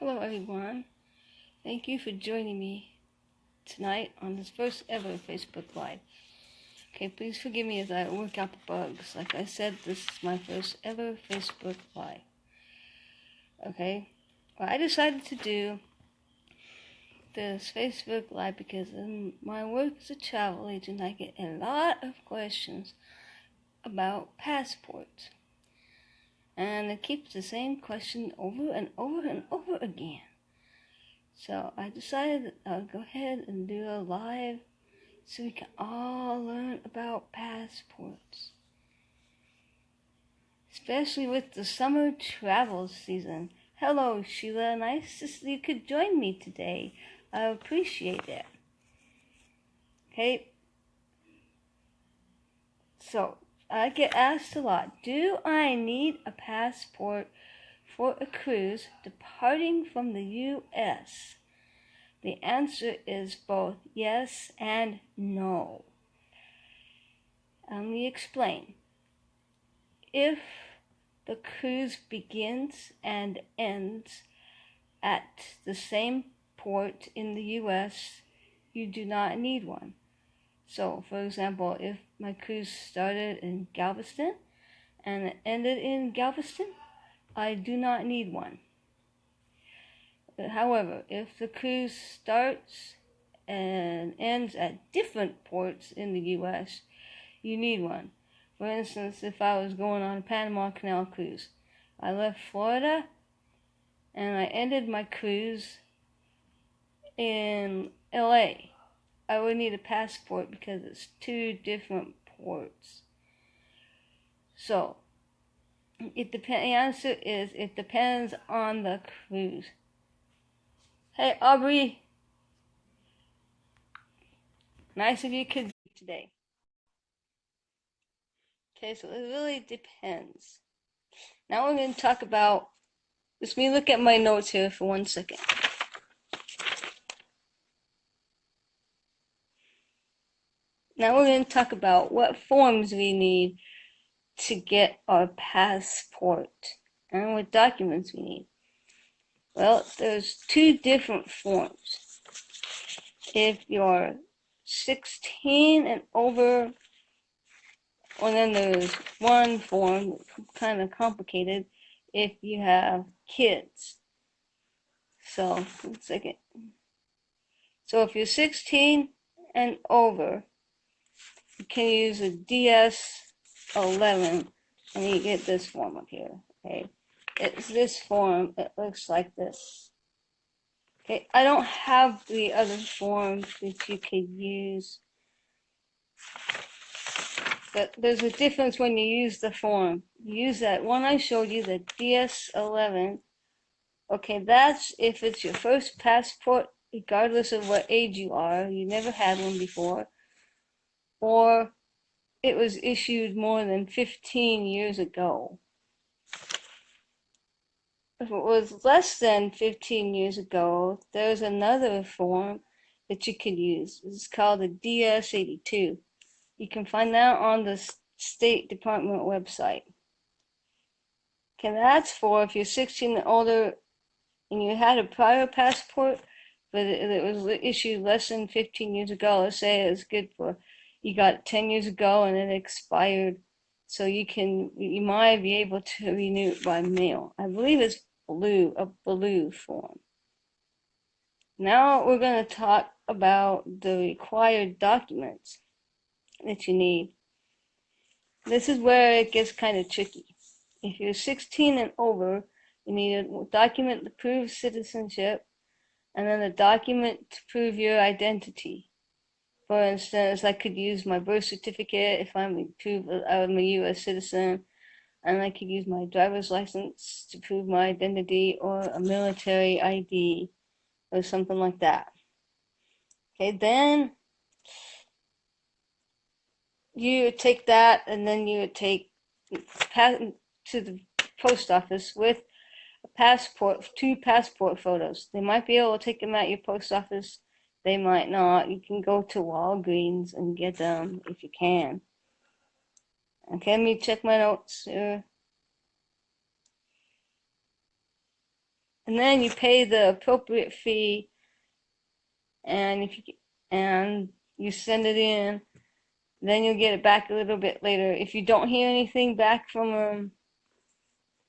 Hello everyone, thank you for joining me tonight on this first ever Facebook Live. Okay, please forgive me as I work out the bugs. Like I said, this is my first ever Facebook Live. Okay, well, I decided to do this Facebook Live because in my work as a travel agent, I get a lot of questions about passports. And it keeps the same question over and over and over again. So I decided that I'll go ahead and do a live so we can all learn about passports. Especially with the summer travel season. Hello, Sheila. Nice to see you could join me today. I appreciate that. Okay. So, I get asked a lot, do I need a passport for a cruise departing from the U.S.? The answer is both yes and no. Let me explain. If the cruise begins and ends at the same port in the U.S., you do not need one. So, for example, if my cruise started in Galveston and it ended in Galveston, I do not need one. However, if the cruise starts and ends at different ports in the U.S., you need one. For instance, if I was going on a Panama Canal cruise, I left Florida and I ended my cruise in LA, I would need a passport because it's two different ports. So, the answer is it depends on the cruise. Hey, Aubrey. Nice of you could today. Okay, so it really depends. Now we're going to talk about, let me look at my notes here for 1 second. Now we're going to talk about what forms we need to get our passport and what documents we need. Well, there's two different forms. If you're 16 and over, well, then there's one form, kind of complicated, if you have kids. So, 1 second. So if you're 16 and over, you can use a DS-11, and you get this form up here, okay? It's this form, it looks like this. Okay, I don't have the other forms that you could use, but there's a difference when you use the form. You use that one I showed you, the DS-11. Okay, that's if it's your first passport, regardless of what age you are, you never had one before, or it was issued more than 15 years ago. If it was less than 15 years ago, there's another form that you could use. It's called the DS-82. You can find that on the State Department website. Okay, that's for if you're 16 and older and you had a prior passport, but it was issued less than 15 years ago. Let's say it was good for, you got it 10 years ago and it expired. So you might be able to renew it by mail. I believe it's a blue form. Now we're going to talk about the required documents that you need. This is where it gets kind of tricky. If you're 16 and over, you need a document to prove citizenship, and then a document to prove your identity. For instance, I could use my birth certificate if I'm prove I'm a U.S. citizen, and I could use my driver's license to prove my identity, or a military ID, or something like that. Okay, then you take that, and then you take to the post office with a passport, 2 passport photos. They might be able to take them at your post office. They might not. You can go to Walgreens and get them if you can. Okay, let me check my notes here. and then you pay the appropriate fee, and you send it in. Then you'll get it back a little bit later. If you don't hear anything back from them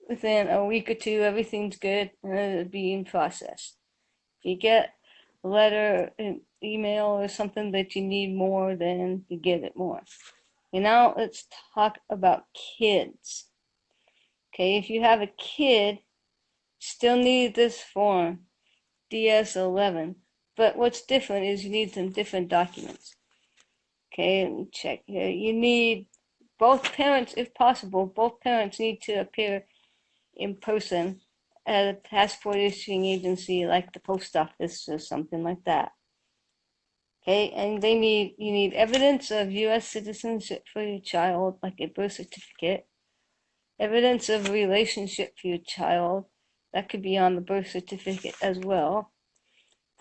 within a week or two, everything's good and it'll be in process. If you get a letter, an email, or something that you need more, then you get it more. And now let's talk about kids. Okay, if you have a kid, still need this form, DS11. But what's different is you need some different documents. Okay, let me check here. You need both parents, if possible, both parents need to appear in person at a passport issuing agency like the post office or something like that. Okay, and you need evidence of U.S. citizenship for your child, like a birth certificate, evidence of a relationship for your child, that could be on the birth certificate as well.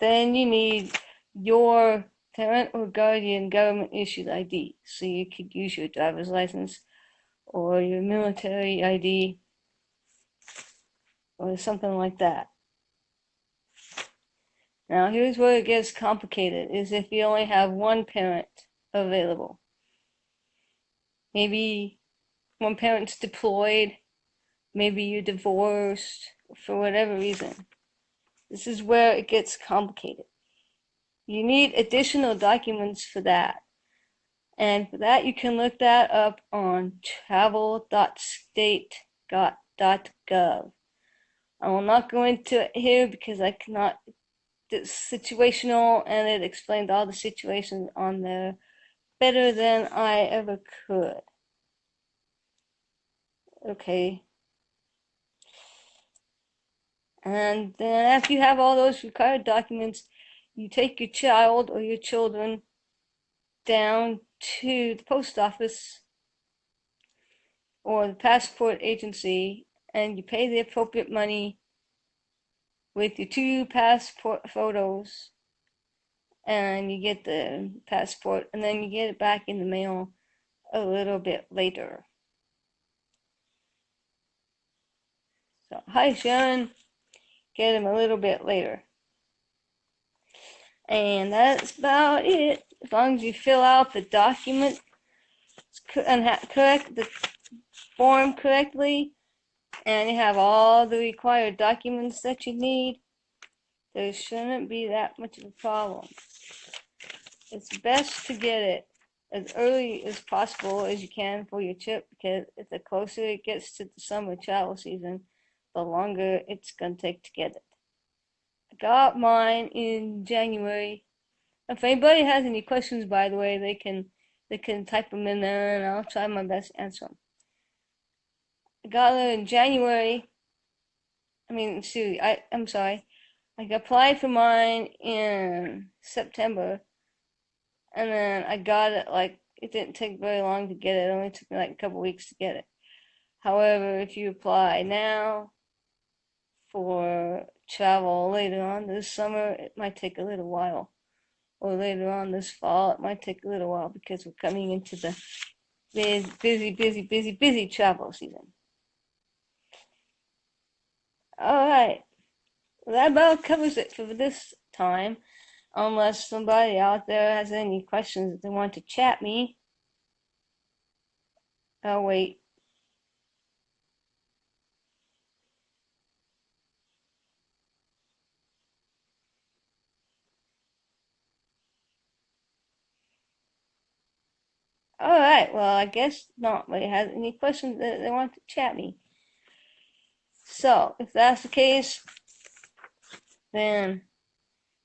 Then you need your parent or guardian government issued ID. So you could use your driver's license or your military ID or something like that. Now here's where it gets complicated, is if you only have one parent available. Maybe one parent's deployed, maybe you're divorced, for whatever reason. This is where it gets complicated. You need additional documents for that. And for that, you can look that up on travel.state.gov. I will not go into it here because I cannot. It's situational, and it explained all the situations on there better than I ever could. Okay. And then after you have all those required documents, you take your child or your children down to the post office or the passport agency, and you pay the appropriate money with your 2 passport photos, and you get the passport, and then you get it back in the mail a little bit later. So, hi Sharon, get them a little bit later. And that's about it. As long as you fill out the document and correct the form correctly, and you have all the required documents that you need, there shouldn't be that much of a problem. It's best to get it as early as possible as you can for your trip, because the closer it gets to the summer travel season, the longer it's going to take to get it. I got mine in January. If anybody has any questions, by the way, they can type them in there and I'll try my best to answer them. I got it in January. I'm sorry. I applied for mine in September, and then I got it, like, it didn't take very long to get it. It only took me like a couple weeks to get it. However, if you apply now for travel later on this summer, it might take a little while. Or later on this fall, it might take a little while, because we're coming into the busy travel season. Alright, well, that about covers it for this time. Unless somebody out there has any questions that they want to chat me. I'll wait. Alright, well, I guess nobody has any questions that they want to chat me. So, if that's the case, then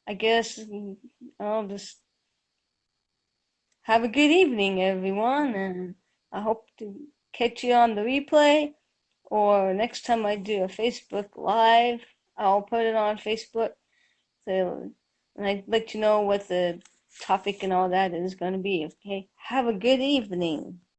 I guess I'll just have a good evening, everyone, and I hope to catch you on the replay, or next time I do a Facebook Live, I'll put it on Facebook, so, and I'd let you know what the topic and all that is going to be. Okay, have a good evening.